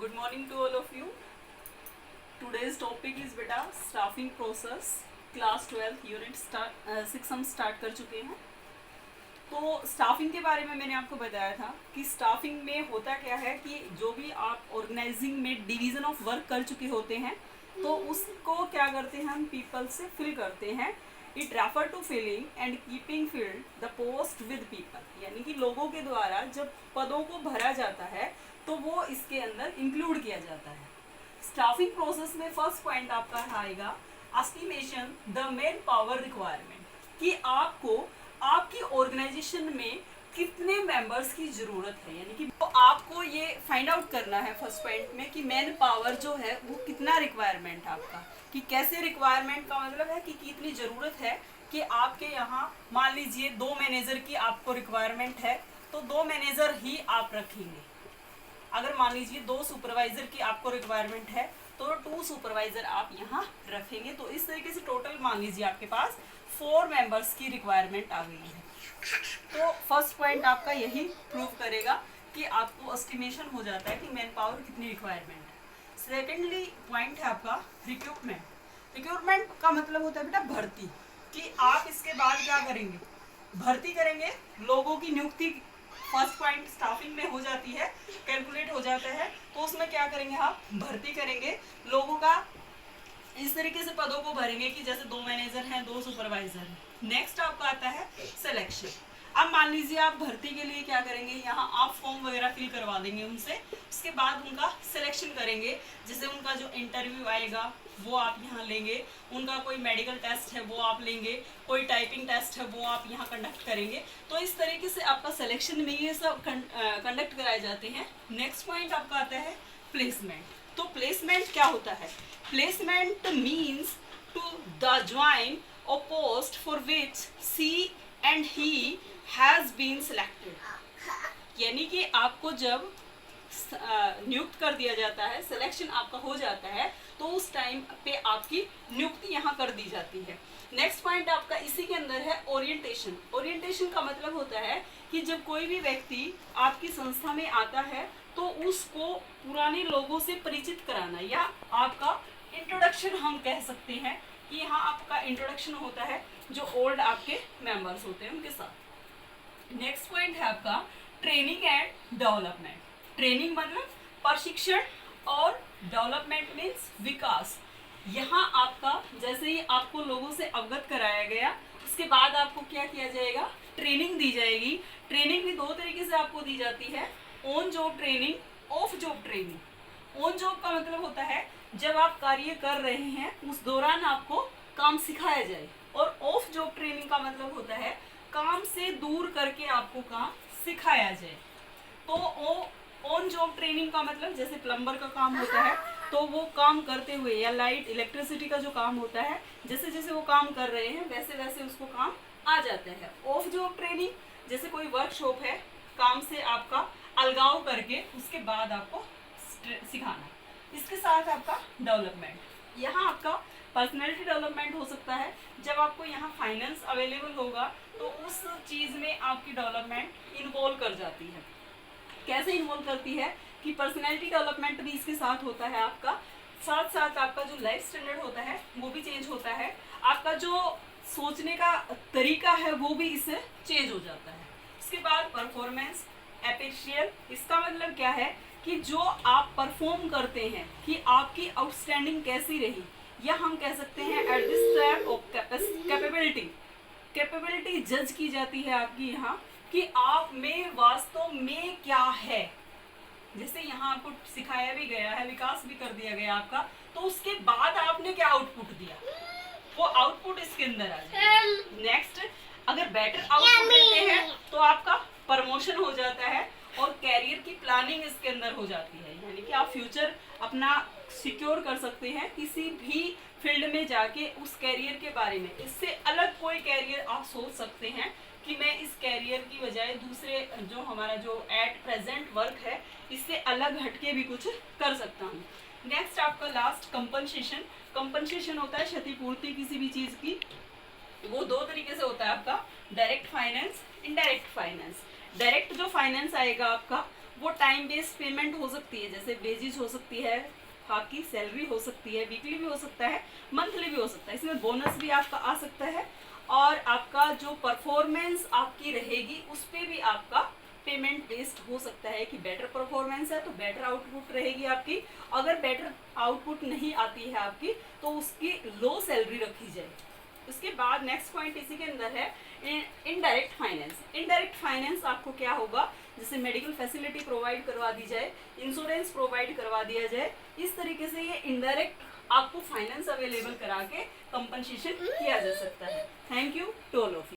Good morning to all of you. Today's topic is बेटा staffing process class 12 unit 6 हम start कर चुके हैं। तो स्टाफिंग के बारे में मैंने आपको बताया था कि स्टाफिंग में होता क्या है कि जो भी आप ऑर्गेनाइजिंग में डिवीज़न ऑफ वर्क कर चुके होते हैं तो उसको क्या करते हैं हम पीपल से फिल करते हैं। It refer to filling and keeping filled the post with people, यानी कि लोगों के द्वारा जब पदों को भरा जाता है तो वो इसके अंदर इंक्लूड किया जाता है। स्टाफिंग प्रोसेस में फर्स्ट पॉइंट आपका आएगा estimation the man power requirement, कि आपको आपकी ऑर्गेनाइजेशन में कितने मेंबर्स की ज़रूरत है, यानी कि तो आपको ये फाइंड आउट करना है फर्स्ट पॉइंट में कि मैन पावर जो है वो कितना रिक्वायरमेंट है आपका, कि कैसे रिक्वायरमेंट का मतलब है कि कितनी ज़रूरत है कि आपके यहाँ मान लीजिए 2 मैनेजर की आपको रिक्वायरमेंट है तो 2 मैनेजर ही आप रखेंगे। अगर मान लीजिए 2 सुपरवाइजर की आपको रिक्वायरमेंट है तो 2 सुपरवाइजर आप यहाँ रखेंगे। तो इस तरीके से टोटल मान लीजिए आपके पास 4 मेंबर्स की रिक्वायरमेंट आ गई है। तो फर्स्ट पॉइंट आपका यही प्रूव करेगा कि आपको एस्टिमेशन हो जाता है कि मैन पावर कितनी रिक्वायरमेंट है। सेकेंडली पॉइंट है आपका रिक्रूटमेंट। रिक्रूटमेंट का मतलब होता है बेटा भर्ती, कि आप इसके बाद क्या करेंगे, भर्ती करेंगे, लोगों की नियुक्ति फर्स्ट पॉइंट स्टाफिंग में हो जाती है, कैलकुलेट हो जाता है। तो उसमें क्या करेंगे आप, भर्ती करेंगे लोगों का, इस तरीके से पदों को भरेंगे कि जैसे 2 मैनेजर हैं 2 सुपरवाइजर हैं। नेक्स्ट आपका आता है सिलेक्शन। अब मान लीजिए आप भर्ती के लिए क्या करेंगे, यहाँ आप फॉर्म वगैरह फिल करवा देंगे उनसे, उसके बाद उनका सिलेक्शन करेंगे। जैसे उनका जो इंटरव्यू आएगा वो आप यहाँ लेंगे, उनका कोई मेडिकल टेस्ट है वो आप लेंगे, कोई टाइपिंग टेस्ट है वो आप यहाँ कंडक्ट करेंगे। तो इस तरीके से आपका सिलेक्शन में ये सब कंडक्ट कराए जाते हैं। नेक्स्ट पॉइंट आपका आता है प्लेसमेंट। तो प्लेसमेंट क्या होता है, placement means to the join a post for which she and he has been selected, यानी कि आपको जब नियुक्त कर दिया जाता है, सिलेक्शन आपका हो जाता है, तो उस टाइम पे आपकी नियुक्ति यहाँ कर दी जाती है। नेक्स्ट पॉइंट आपका इसी के अंदर है ओरिएंटेशन। ओरिएंटेशन का मतलब होता है कि जब कोई भी व्यक्ति आपकी संस्था में आता है तो उसको पुराने लोगों से परिचित कराना, या आपका इंट्रोडक्शन हम कह सकते हैं कि यहाँ आपका इंट्रोडक्शन होता है जो ओल्ड आपके मेंबर्स होते हैं उनके साथ। नेक्स्ट पॉइंट है आपका ट्रेनिंग एंड डेवलपमेंट। ट्रेनिंग मतलब प्रशिक्षण और डेवलपमेंट मीन्स विकास। यहाँ आपका जैसे ही आपको लोगों से अवगत कराया गया उसके बाद आपको क्या किया जाएगा, ट्रेनिंग दी जाएगी। ट्रेनिंग भी 2 तरीके से आपको दी जाती है, on job training, of job training. On job का मतलब होता है जब आप कार्य कर रहे हैं उस दौरान आपको काम सिखाया जाए, और ऑफ जॉब ट्रेनिंग का मतलब होता है काम से दूर करके आपको काम सिखाया जाए। तो ऑन जॉब ट्रेनिंग का मतलब जैसे प्लम्बर का काम होता है तो वो काम करते हुए, या लाइट इलेक्ट्रिसिटी का जो काम होता है जैसे जैसे वो काम कर रहे हैं वैसे वैसे उसको काम आ जाता है। ऑफ जॉब ट्रेनिंग जैसे कोई वर्कशॉप है, काम से आपका अलगाव करके उसके बाद आपको सिखाना। इसके साथ आपका डेवलपमेंट, यहाँ आपका पर्सनैलिटी डेवलपमेंट हो सकता है। जब आपको यहाँ फाइनेंस अवेलेबल होगा तो उस चीज़ में आपकी डेवलपमेंट इन्वॉल्व कर जाती है। कैसे इन्वॉल्व करती है कि पर्सनैलिटी डेवलपमेंट भी इसके साथ होता है आपका, साथ साथ आपका जो लाइफ स्टैंडर्ड होता है वो भी चेंज होता है, आपका जो सोचने का तरीका है वो भी इससे चेंज हो जाता है। इसके बाद परफॉर्मेंस एप्रिशिएट। इसका मतलब क्या है कि जो आप परफॉर्म करते हैं कि आपकी आउटस्टैंडिंग कैसी रही, या हम कह सकते हैं at this type of capability. Capability जज की जाती है आपकी यहाँ कि आप में वास्तव में क्या है। जैसे यहाँ आपको सिखाया भी गया है, विकास भी कर दिया गया आपका, तो उसके बाद आपने क्या आउटपुट दिया वो आउटपुट इसके अंदर आ जाए। नेक्स्ट, अगर बेटर आउटपुट देते हैं तो आपका प्रमोशन हो जाता है और कैरियर की प्लानिंग इसके अंदर हो जाती है, यानी कि आप फ्यूचर अपना सिक्योर कर सकते हैं किसी भी फील्ड में जाके उस कैरियर के बारे में। इससे अलग कोई कैरियर आप सोच सकते हैं कि मैं इस कैरियर की बजाय दूसरे जो हमारा जो एट प्रेजेंट वर्क है इससे अलग हटके भी कुछ कर सकता हूँ। नेक्स्ट आपका लास्ट कंपनसेशन। कंपनसेशन होता है क्षतिपूर्ति किसी भी चीज़ की। वो 2 तरीके से होता है आपका, direct finance, indirect finance. Direct जो फाइनेंस आएगा आपका वो टाइम बेस्ड पेमेंट हो सकती है, जैसे वेजेस हो सकती है, आपकी सैलरी हो सकती है, वीकली भी हो सकता है, मंथली भी हो सकता है, इसमें बोनस भी आपका आ सकता है, और आपका जो परफॉर्मेंस आपकी रहेगी उस पर भी आपका पेमेंट बेस्ड हो सकता है कि बेटर परफॉर्मेंस है तो बेटर आउटपुट रहेगी आपकी, अगर बेटर आउटपुट नहीं आती है आपकी तो उसकी लो सैलरी रखी जाए। उसके बाद नेक्स्ट पॉइंट इसी के अंदर है इनडायरेक्ट फाइनेंस। इनडायरेक्ट फाइनेंस आपको क्या होगा, जैसे मेडिकल फैसिलिटी प्रोवाइड करवा दी जाए, इंश्योरेंस प्रोवाइड करवा दिया जाए, इस तरीके से ये इनडायरेक्ट आपको फाइनेंस अवेलेबल करा के कंपनसेशन किया जा सकता है। Thank you to all of you.